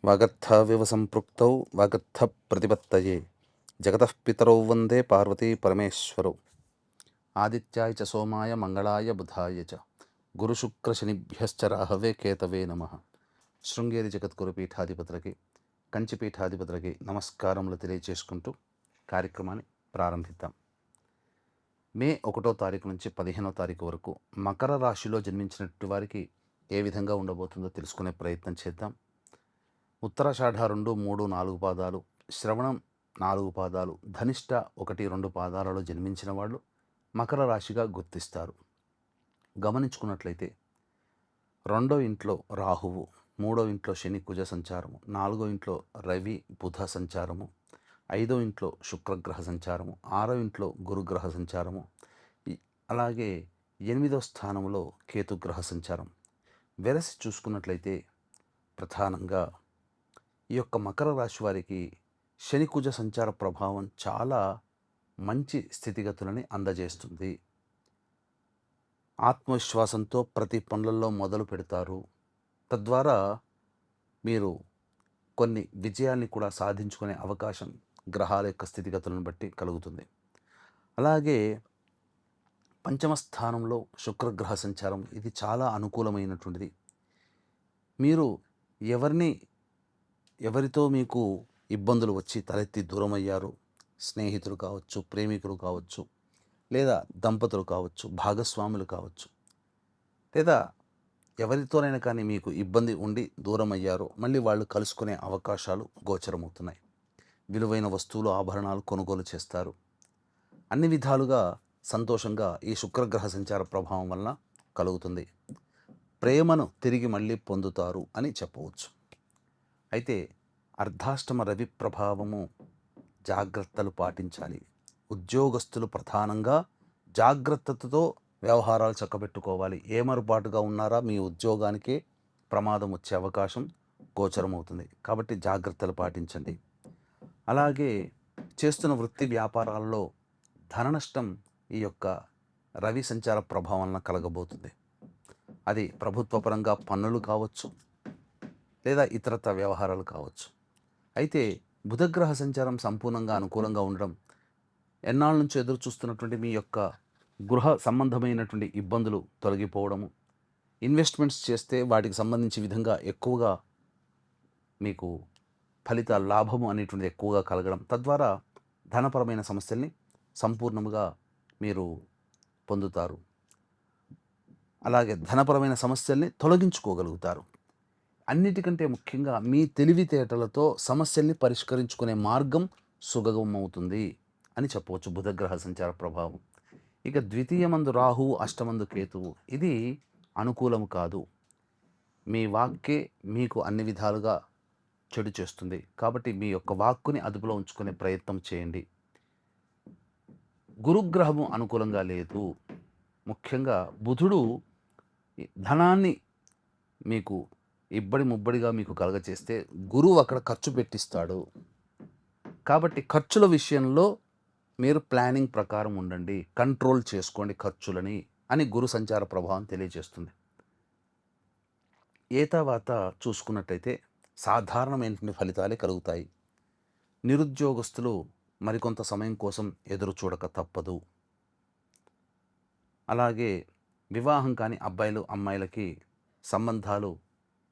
వాగర్థావివ సంపృక్తౌ వాగర్థ ప్రతిపత్తయే జగతః పితరౌ వందే పార్వతీ పరమేశ్వరౌ. ఆదిత్యాయ చ సోమాయ మంగళాయ బుధాయ చ గురుశుక్రశనిభ్యశ్చ రాహవే కేతవే నమః. శృంగేరి జగద్గురు పీఠాధిపతులకి, కంచి పీఠాధిపతులకి నమస్కారములు తెలియచేసుకుంటూ కార్యక్రమాన్ని ప్రారంభిద్దాం. మే 1వ తారీఖు నుంచి 15వ తారీఖు వరకు మకర రాశిలో జన్మించినటువంటి వారికి ఏ విధంగా ఉండబోతుందో తెలుసుకునే ప్రయత్నం చేద్దాం. ఉత్తరాషాఢ 2, 3, 4 పాదాలు, శ్రవణం 4 పాదాలు, ధనిష్ట 1, 2 పాదాలలో జన్మించిన వాళ్ళు మకర రాశిగా గుర్తిస్తారు. గమనించుకున్నట్లయితే 2వ ఇంట్లో రాహువు, 3వ ఇంట్లో శని కుజ సంచారము, 4వ ఇంట్లో రవి బుధ సంచారము, 5వ ఇంట్లో శుక్రగ్రహ సంచారము, 6వ ఇంట్లో గురుగ్రహ సంచారము, అలాగే 8వ స్థానంలో కేతుగ్రహ సంచారం. వెరసి చూసుకున్నట్లయితే ప్రధానంగా ఈ యొక్క మకర రాశి వారికి శని కుజ సంచార ప్రభావం చాలా మంచి స్థితిగతులని అందజేస్తుంది. ఆత్మవిశ్వాసంతో ప్రతి పనులలో మొదలు పెడతారు. తద్వారా మీరు కొన్ని విజయాల్ని కూడా సాధించుకునే అవకాశం గ్రహాల యొక్క స్థితిగతులను బట్టి కలుగుతుంది. అలాగే పంచమ స్థానంలో శుక్రగ్రహ సంచారం, ఇది చాలా అనుకూలమైనటువంటిది. మీరు ఎవరితో మీకు ఇబ్బందులు వచ్చి తలెత్తి దూరమయ్యారు, స్నేహితులు కావచ్చు, ప్రేమికులు కావచ్చు, లేదా దంపతులు కావచ్చు, భాగస్వాములు కావచ్చు, లేదా ఎవరితోనైనా కానీ మీకు ఇబ్బంది ఉండి దూరం అయ్యారో మళ్ళీ వాళ్ళు కలుసుకునే అవకాశాలు గోచరమవుతున్నాయి. విలువైన వస్తువులు, ఆభరణాలు కొనుగోలు చేస్తారు. అన్ని విధాలుగా సంతోషంగా ఈ శుక్రగ్రహ సంచార ప్రభావం వలన కలుగుతుంది. ప్రేమను తిరిగి మళ్ళీ పొందుతారు అని చెప్పవచ్చు. అయితే అర్ధాష్టమ రవి ప్రభావము, జాగ్రత్తలు పాటించాలి. ఉద్యోగస్తులు ప్రధానంగా జాగ్రత్తతో వ్యవహారాలు చక్కబెట్టుకోవాలి. ఏమరుపాటుగా ఉన్నారా మీ ఉద్యోగానికే ప్రమాదం వచ్చే అవకాశం గోచరమవుతుంది. కాబట్టి జాగ్రత్తలు పాటించండి. అలాగే చేస్తున్న వృత్తి వ్యాపారాల్లో ధన నష్టం ఈ యొక్క రవి సంచార ప్రభావం వలన కలగబోతుంది. అది ప్రభుత్వ పరంగా పన్నులు కావచ్చు, లేదా ఇతరత్ర వ్యవహారాలు కావచ్చు. అయితే బుధగ్రహ సంచారం సంపూర్ణంగా అనుకూలంగా ఉండడం, ఎన్నాళ్ళ నుంచి ఎదురు చూస్తున్నటువంటి మీ యొక్క గృహ సంబంధమైనటువంటి ఇబ్బందులు తొలగిపోవడము, ఇన్వెస్ట్మెంట్స్ చేస్తే వాటికి సంబంధించి విధంగా ఎక్కువగా మీకు ఫలితాలు, లాభము అనేటువంటిది ఎక్కువగా కలగడం, తద్వారా ధనపరమైన సమస్యల్ని సంపూర్ణముగా మీరు పొందుతారు. అలాగే ధనపరమైన సమస్యల్ని తొలగించుకోగలుగుతారు. అన్నిటికంటే ముఖ్యంగా మీ తెలివితేటలతో సమస్యల్ని పరిష్కరించుకునే మార్గం సుగమమవుతుంది అని చెప్పవచ్చు బుధగ్రహ సంచార ప్రభావం. ఇక ద్వితీయమందు రాహువు, అష్టమందు కేతువు, ఇది అనుకూలము కాదు. మీ వాక్కే మీకు అన్ని విధాలుగా చెడు చేస్తుంది. కాబట్టి మీ యొక్క వాక్కుని అదుపులో ఉంచుకునే ప్రయత్నం చేయండి. గురుగ్రహము అనుకూలంగా లేదు. ముఖ్యంగా బుధుడు ధనాన్ని మీకు ఇబ్బడి ముబ్బడిగా మీకు కలగచేస్తే గురువు అక్కడ ఖర్చు పెట్టిస్తాడు. కాబట్టి ఖర్చుల విషయంలో మీరు ప్లానింగ్ ప్రకారం ఉండండి, కంట్రోల్ చేసుకోండి ఖర్చులని అని గురు సంచార ప్రభావం తెలియజేస్తుంది. ఏ తర్వాత చూసుకున్నట్టయితే సాధారణమైనటువంటి ఫలితాలే కలుగుతాయి. నిరుద్యోగస్తులు మరికొంత సమయం కోసం ఎదురు చూడక తప్పదు. అలాగే వివాహం కాని అబ్బాయిలు, అమ్మాయిలకి సంబంధాలు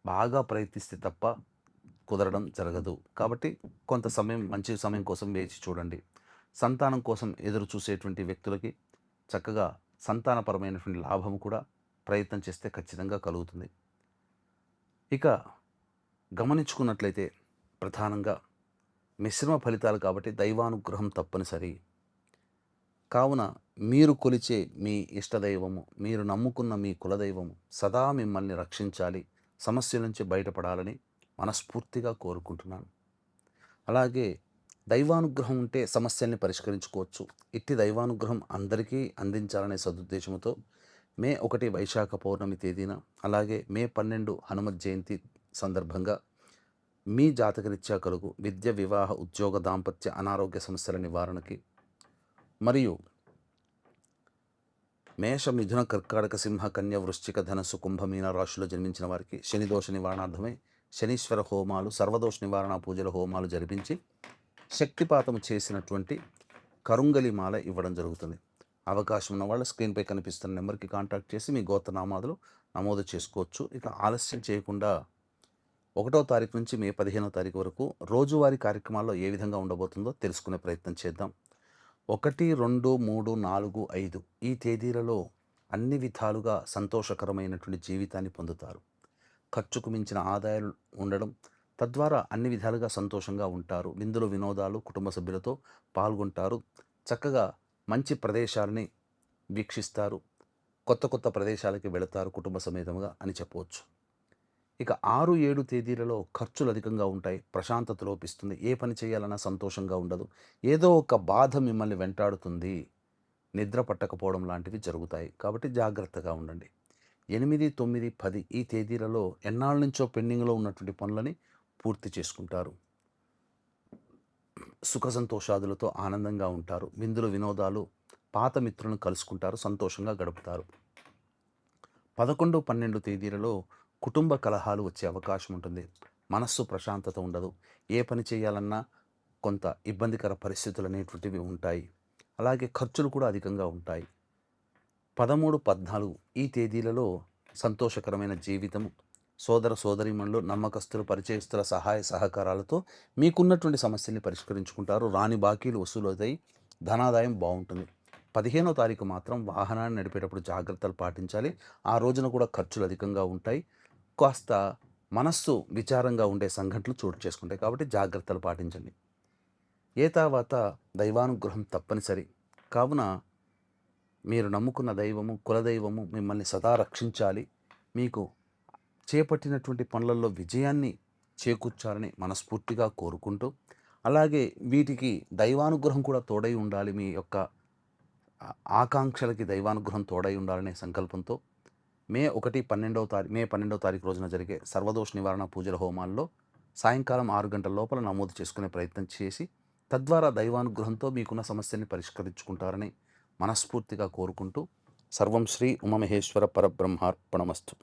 బాగా ప్రయత్నిస్తే తప్ప కుదరడం జరగదు. కాబట్టి కొంత సమయం, మంచి సమయం కోసం వేచి చూడండి. సంతానం కోసం ఎదురు చూసేటువంటి వ్యక్తులకి చక్కగా సంతానపరమైనటువంటి లాభం కూడా ప్రయత్నం చేస్తే ఖచ్చితంగా కలుగుతుంది. ఇక గమనించుకున్నట్లయితే ప్రధానంగా మిశ్రమ ఫలితాలు కాబట్టి దైవానుగ్రహం తప్పనిసరి. కావున మీరు కొలిచే మీ ఇష్టదైవము, మీరు నమ్ముకున్న మీ కులదైవము సదా మిమ్మల్ని రక్షించాలి, సమస్యల నుంచి బయటపడాలని మనస్ఫూర్తిగా కోరుకుంటున్నాను. అలాగే దైవానుగ్రహం ఉంటే సమస్యల్ని పరిష్కరించుకోవచ్చు. ఇట్టి దైవానుగ్రహం అందరికీ అందించాలనే సదుద్దేశంతో మే 1 వైశాఖ పౌర్ణమి తేదీన, అలాగే మే 12 హనుమత్ జయంతి సందర్భంగా మీ జాతకరీత్యా కలుగు విద్య, వివాహ, ఉద్యోగ, దాంపత్య, అనారోగ్య సమస్యల నివారణకి మరియు మేష, మిథున, కర్కాటక, సింహ, కన్య, వృశ్చిక, ధనస్సు, కుంభమీన రాశుల్లో జన్మించిన వారికి శని దోష నివారణార్థమై శనీశ్వర హోమాలు, సర్వదోష నివారణ పూజల హోమాలు జరిపించి శక్తిపాతము చేసినటువంటి కరుంగలి మాల ఇవ్వడం జరుగుతుంది. అవకాశం ఉన్న వాళ్ళు స్క్రీన్పై కనిపిస్తున్న నెంబర్కి కాంటాక్ట్ చేసి మీ గోత్రనామాదులు నమోదు చేసుకోవచ్చు. ఇక ఆలస్యం చేయకుండా 1వ తారీఖు నుంచి మే 15వ తారీఖు వరకు రోజువారీ కార్యక్రమాల్లో ఏ విధంగా ఉండబోతుందో తెలుసుకునే ప్రయత్నం చేద్దాం. 1, 2, 3, 4, 5 ఈ తేదీలలో అన్ని విధాలుగా సంతోషకరమైనటువంటి జీవితాన్ని పొందుతారు. ఖర్చుకు మించిన ఆదాయాలు ఉండడం, తద్వారా అన్ని విధాలుగా సంతోషంగా ఉంటారు. విందులు, వినోదాలు, కుటుంబ సభ్యులతో పాల్గొంటారు. చక్కగా మంచి ప్రదేశాలని వీక్షిస్తారు. కొత్త కొత్త ప్రదేశాలకి వెళతారు కుటుంబ సమేతంగా అని చెప్పవచ్చు. ఇక 6, 7 తేదీలలో ఖర్చులు అధికంగా ఉంటాయి. ప్రశాంతత లోపిస్తుంది. ఏ పని చేయాలన్నా సంతోషంగా ఉండదు. ఏదో ఒక బాధ మిమ్మల్ని వెంటాడుతుంది. నిద్ర పట్టకపోవడం లాంటివి జరుగుతాయి. కాబట్టి జాగ్రత్తగా ఉండండి. 8, 9, 10 ఈ తేదీలలో ఎన్నాళ్ళ నుంచో పెండింగ్లో ఉన్నటువంటి పనులని పూర్తి చేసుకుంటారు. సుఖ సంతోషాదులతో ఆనందంగా ఉంటారు. విందులు, వినోదాలు, పాత మిత్రులను కలుసుకుంటారు. సంతోషంగా గడుపుతారు. 11, 12 తేదీలలో కుటుంబ కలహాలు వచ్చే అవకాశం ఉంటుంది. మనస్సు ప్రశాంతత ఉండదు. ఏ పని చేయాలన్నా కొంత ఇబ్బందికర పరిస్థితులు అనేటువంటివి ఉంటాయి. అలాగే ఖర్చులు కూడా అధికంగా ఉంటాయి. 13, 14 ఈ తేదీలలో సంతోషకరమైన జీవితం, సోదర సోదరీమణులు, నమ్మకస్తులు, పరిచయస్తుల సహాయ సహకారాలతో మీకున్నటువంటి సమస్యల్ని పరిష్కరించుకుంటారు. రాని బాకీలు వసూలవుతాయి. ధనాదాయం బాగుంటుంది. 15వ తారీఖు మాత్రం వాహనాన్ని నడిపేటప్పుడు జాగ్రత్తలు పాటించాలి. ఆ రోజున కూడా ఖర్చులు అధికంగా ఉంటాయి. కాస్త మనస్సు విచారంగా ఉండే సంఘటనలు చోటు చేసుకుంటాయి. కాబట్టి జాగ్రత్తలు పాటించండి. ఏ తర్వాత దైవానుగ్రహం తప్పనిసరి. కావున మీరు నమ్ముకున్న దైవము, కులదైవము మిమ్మల్ని సదా రక్షించాలి. మీకు చేపట్టినటువంటి పనులలో విజయాన్ని చేకూర్చాలని మనస్ఫూర్తిగా కోరుకుంటూ, అలాగే వీటికి దైవానుగ్రహం కూడా తోడై ఉండాలి. మీ యొక్క ఆకాంక్షలకి దైవానుగ్రహం తోడై ఉండాలనే సంకల్పంతో మే 12వ తారీఖు రోజున జరిగే సర్వదోష నివారణ పూజల హోమాల్లో సాయంకాలం 6 గంటల లోపల నమోదు చేసుకునే ప్రయత్నం చేసి, తద్వారా దైవానుగ్రహంతో మీకున్న సమస్యని పరిష్కరించుకుంటారని మనస్ఫూర్తిగా కోరుకుంటూ, సర్వం శ్రీ ఉమామహేశ్వర పరబ్రహ్మార్పణమస్తు.